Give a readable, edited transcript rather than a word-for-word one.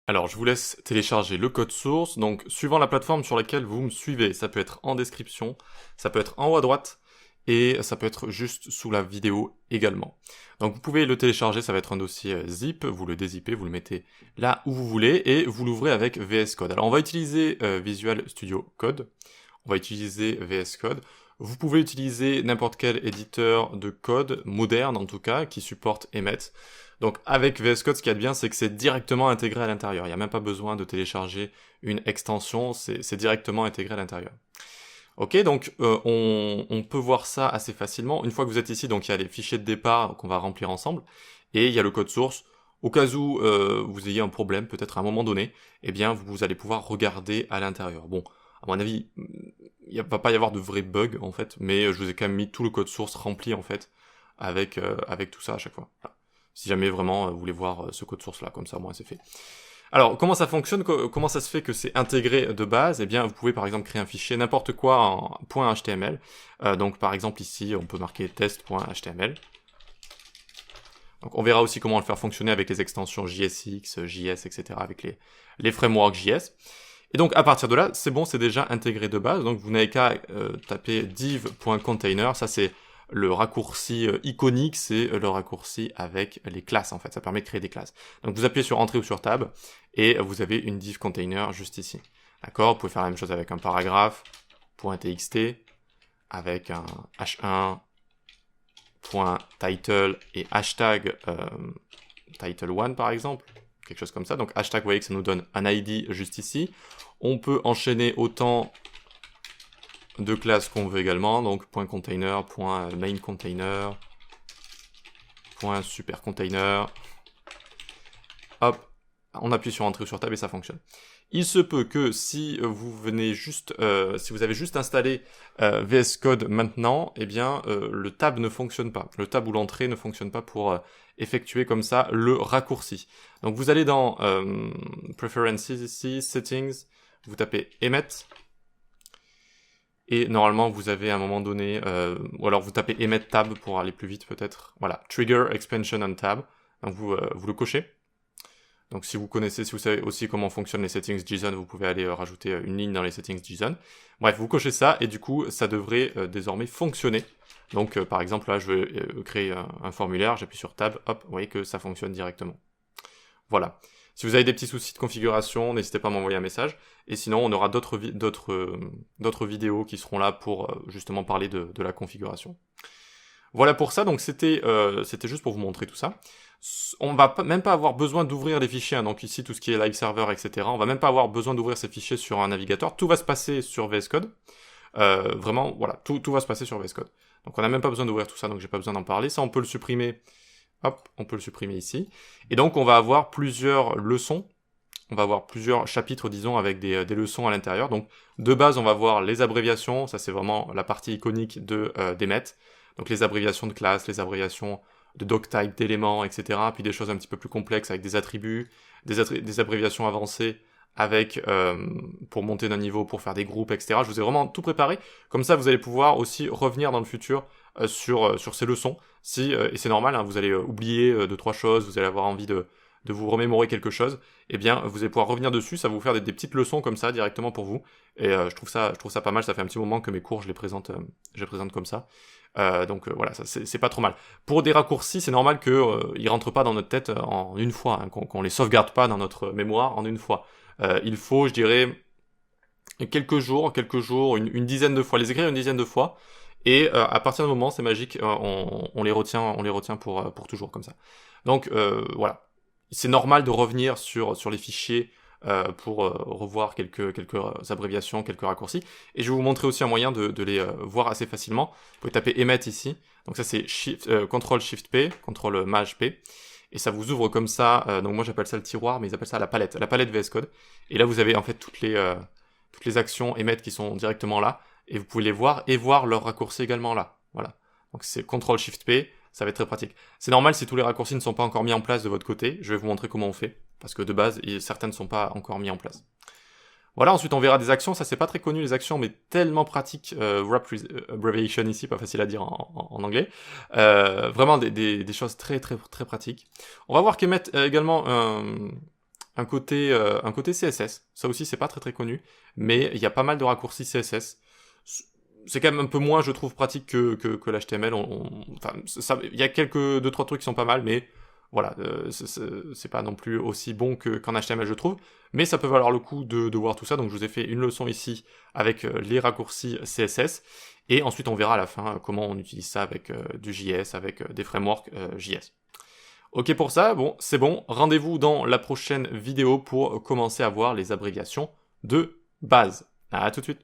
Alors, je vous laisse télécharger le code source, donc suivant la plateforme sur laquelle vous me suivez. Ça peut être en description, ça peut être en haut à droite, et ça peut être juste sous la vidéo également. Donc vous pouvez le télécharger, ça va être un dossier zip, vous le dézippez, vous le mettez là où vous voulez, et vous l'ouvrez avec VS Code. Alors on va utiliser Visual Studio Code, on va utiliser VS Code. Vous pouvez utiliser n'importe quel éditeur de code, moderne en tout cas, qui supporte Emmet. Donc avec VS Code, ce qu'il y a de bien, c'est que c'est directement intégré à l'intérieur. Il n'y a même pas besoin de télécharger une extension, c'est directement intégré à l'intérieur. Ok, donc on peut voir ça assez facilement. Une fois que vous êtes ici, donc il y a les fichiers de départ qu'on va remplir ensemble, et il y a le code source. Au cas où vous ayez un problème, peut-être à un moment donné, eh bien vous allez pouvoir regarder à l'intérieur. Bon, à mon avis, il ne va pas y avoir de vrais bugs en fait, mais je vous ai quand même mis tout le code source rempli en fait, avec tout ça à chaque fois. Voilà. Si jamais vraiment vous voulez voir ce code source là, comme ça, moi c'est fait. Alors, comment ça fonctionne, comment ça se fait que c'est intégré de base? Eh bien, vous pouvez par exemple créer un fichier n'importe quoi en .html. Donc par exemple ici, on peut marquer test.html. Donc on verra aussi comment le faire fonctionner avec les extensions JSX, JS, etc. avec les frameworks JS. Et donc à partir de là, c'est bon, c'est déjà intégré de base. Donc vous n'avez qu'à taper div.container, ça c'est le raccourci iconique, c'est le raccourci avec les classes en fait, ça permet de créer des classes. Donc vous appuyez sur Entrée ou sur Tab, et vous avez une div container juste ici. D'accord? Vous pouvez faire la même chose avec un paragraphe, .txt, avec un h1, .title et hashtag title1 par exemple, quelque chose comme ça. Donc hashtag, vous voyez que ça nous donne un ID juste ici. On peut enchaîner autant de classes qu'on veut également, donc .container, .mainContainer, .superContainer. Hop, on appuie sur Entrée ou sur Tab et ça fonctionne. Il se peut que si vous venez juste, si vous avez juste installé VS Code maintenant, eh bien le tab ne fonctionne pas. Le tab ou l'entrée ne fonctionne pas pour effectuer comme ça le raccourci. Donc vous allez dans Preferences ici, Settings, vous tapez Emmet. Et normalement, vous avez à un moment donné, ou alors vous tapez Emmet Tab pour aller plus vite peut-être. Voilà, Trigger Expansion on Tab. Donc vous le cochez. Donc si vous connaissez, si vous savez aussi comment fonctionnent les settings JSON, vous pouvez aller rajouter une ligne dans les settings JSON. Bref, vous cochez ça et du coup, ça devrait désormais fonctionner. Donc par exemple, là, je vais créer un formulaire, j'appuie sur Tab, hop, vous voyez que ça fonctionne directement. Voilà. Si vous avez des petits soucis de configuration, n'hésitez pas à m'envoyer un message. Et sinon, on aura d'autres vidéos qui seront là pour justement parler de la configuration. Voilà pour ça, donc c'était juste pour vous montrer tout ça. On va même pas avoir besoin d'ouvrir les fichiers, hein. Donc ici tout ce qui est live server, etc. On va même pas avoir besoin d'ouvrir ces fichiers sur un navigateur, tout va se passer sur VS Code. Vraiment, voilà, tout va se passer sur VS Code. Donc on n'a même pas besoin d'ouvrir tout ça, donc j'ai pas besoin d'en parler. Ça on peut le supprimer, hop, on peut le supprimer ici. Et donc on va avoir plusieurs leçons, on va avoir plusieurs chapitres, disons, avec des leçons à l'intérieur. Donc de base on va voir les abréviations, ça c'est vraiment la partie iconique d'Emmet. Donc les abréviations de classe, les abréviations de doctype, d'éléments, etc. Puis des choses un petit peu plus complexes avec des attributs, des abréviations avancées avec pour monter d'un niveau, pour faire des groupes, etc. Je vous ai vraiment tout préparé. Comme ça, vous allez pouvoir aussi revenir dans le futur sur ces leçons. Et c'est normal, hein, vous allez oublier 2-3 choses, vous allez avoir envie de vous remémorer quelque chose, eh bien vous allez pouvoir revenir dessus, ça va vous faire des petites leçons comme ça directement pour vous. Et je trouve ça pas mal, ça fait un petit moment que mes cours je les présente comme ça. Donc voilà, ça c'est pas trop mal. Pour des raccourcis, c'est normal que ils rentrent pas dans notre tête en une fois, hein, qu'on les sauvegarde pas dans notre mémoire en une fois. Il faut, je dirais, quelques jours, une dizaine de fois, les écrire une dizaine de fois. Et à partir d'un moment, c'est magique, on les retient pour toujours comme ça. Donc voilà, c'est normal de revenir sur les fichiers pour revoir quelques abréviations, quelques raccourcis. Et je vais vous montrer aussi un moyen de les voir assez facilement. Vous pouvez taper Emmet ici. Donc ça c'est CTRL-SHIFT-P, CTRL-MAJ-P. Et ça vous ouvre comme ça. Donc moi j'appelle ça le tiroir, mais ils appellent ça la palette VS Code. Et là vous avez en fait toutes les actions Emmet qui sont directement là. Et vous pouvez les voir et voir leurs raccourcis également là. Voilà. Donc c'est CTRL-SHIFT-P. Ça va être très pratique. C'est normal si tous les raccourcis ne sont pas encore mis en place de votre côté. Je vais vous montrer comment on fait. Parce que de base, certains ne sont pas encore mis en place. Voilà, ensuite on verra des actions. Ça c'est pas très connu les actions, mais tellement pratique. Wrap abbreviation ici, pas facile à dire en anglais. Vraiment des choses très très très pratiques. On va voir qu'Emmet a également un côté CSS. Ça aussi, c'est pas très très connu, mais il y a pas mal de raccourcis CSS. C'est quand même un peu moins, je trouve, pratique que l'HTML. Enfin, il y a deux, trois trucs qui sont pas mal, mais voilà, c'est pas non plus aussi bon qu'en HTML, je trouve. Mais ça peut valoir le coup de voir tout ça. Donc, je vous ai fait une leçon ici avec les raccourcis CSS. Et ensuite, on verra à la fin comment on utilise ça avec du JS, avec des frameworks JS. Ok pour ça, bon, c'est bon. Rendez-vous dans la prochaine vidéo pour commencer à voir les abréviations de base. À tout de suite.